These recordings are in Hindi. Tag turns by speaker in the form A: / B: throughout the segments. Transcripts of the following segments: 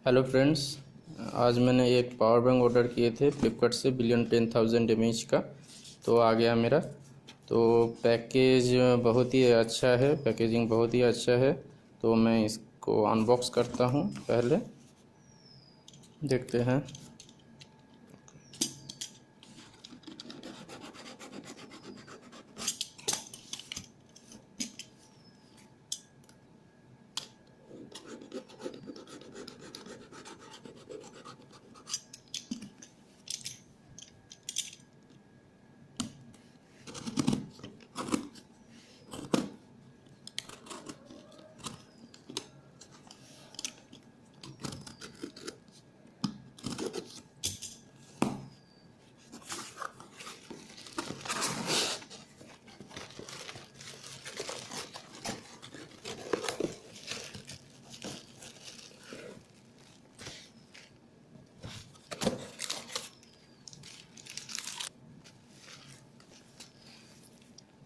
A: हेलो फ्रेंड्स, आज मैंने एक पावर बैंक ऑर्डर किए थे फ्लिपकार्ट से बिलियन 10,000 mAh का। तो आ गया मेरा। तो पैकेज बहुत ही अच्छा है, पैकेजिंग बहुत ही अच्छा है। तो मैं इसको अनबॉक्स करता हूँ, पहले देखते हैं।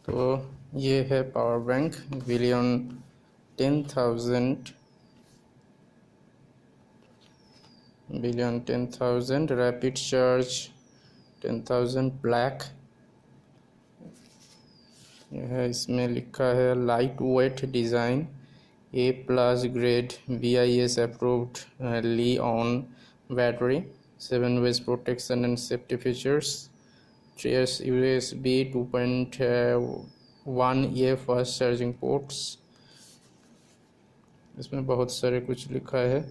A: तो ये है power bank billion 10,000 rapid charge 10,000 black. यह इसमें लिखा है light weight design, A+ grade, BIS approved, li ion battery, 7 ways protection and safety features, 3 USB 2.1 ये फास्ट चार्जिंग पोर्ट्स। इसमें बहुत सारे कुछ लिखा है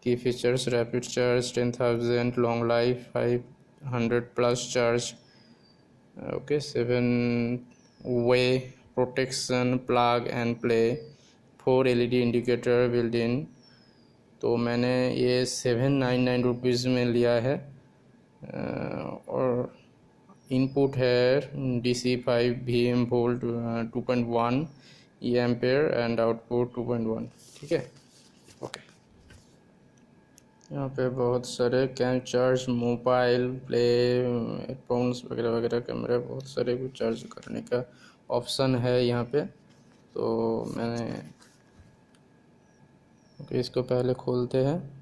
A: की features: rapid charge 10,000, long life, 500+ charge, okay, 7 way protection, plug and play, 4 LED indicator built in. तो मैंने ये 799 रुपीज़ में लिया है। और इनपुट है DC 5 VM volt 2.1 ampere and output 2.1। ठीक है, ओके। यहाँ पे बहुत सारे can charge, mobile, play, headphones वगैरह वगैरह, कैमरा, बहुत सारे कुछ चार्ज करने का ऑप्शन है यहाँ पे। तो मैंने ओके, इसको पहले खोलते हैं।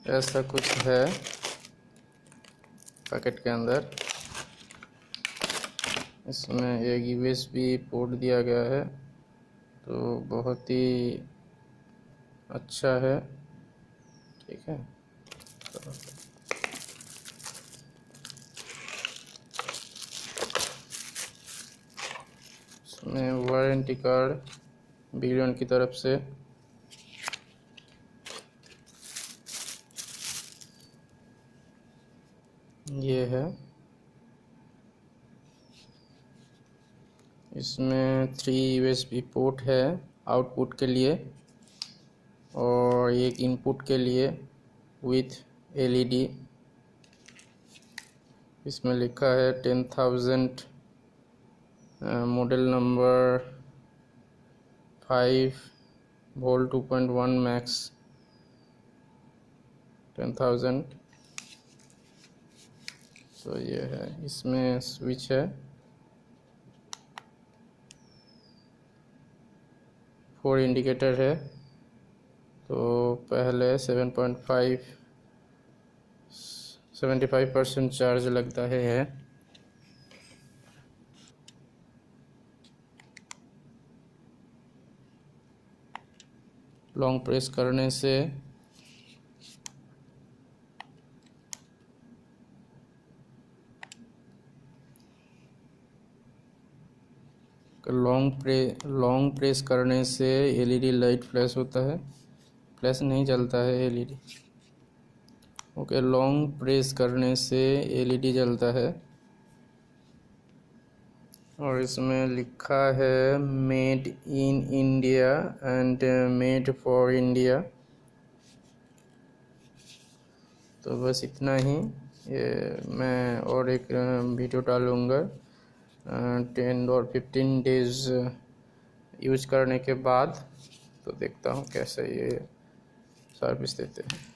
A: ऐसा कुछ है पैकेट के अंदर। इसमें एक USB पोर्ट दिया गया है, तो बहुत ही अच्छा है। ठीक है, तो इसमें वारंटी कार्ड बिलियन की तरफ से। ये है, इसमें 3 USB पोर्ट है आउटपुट के लिए और एक इनपुट के लिए विथ LED। इसमें लिखा है 10,000, मॉडल नंबर 5 वोल्ट 2.1 मैक्स 10,000। तो ये है, इसमें स्विच है, 4 इंडिकेटर है। तो पहले 75% चार्ज लगता है। लॉन्ग प्रेस करने से लॉन्ग प्रेस करने से LED लाइट फ्लैश होता है, फ्लैश नहीं जलता है LED। ओके, लॉन्ग प्रेस करने से LED जलता है। और इसमें लिखा है made in India and made for India. तो बस इतना ही। ये मैं और एक वीडियो डालूँगा 10 और 15 डेज़ यूज करने के बाद, तो देखता हूँ कैसे ये सर्विस देते हैं।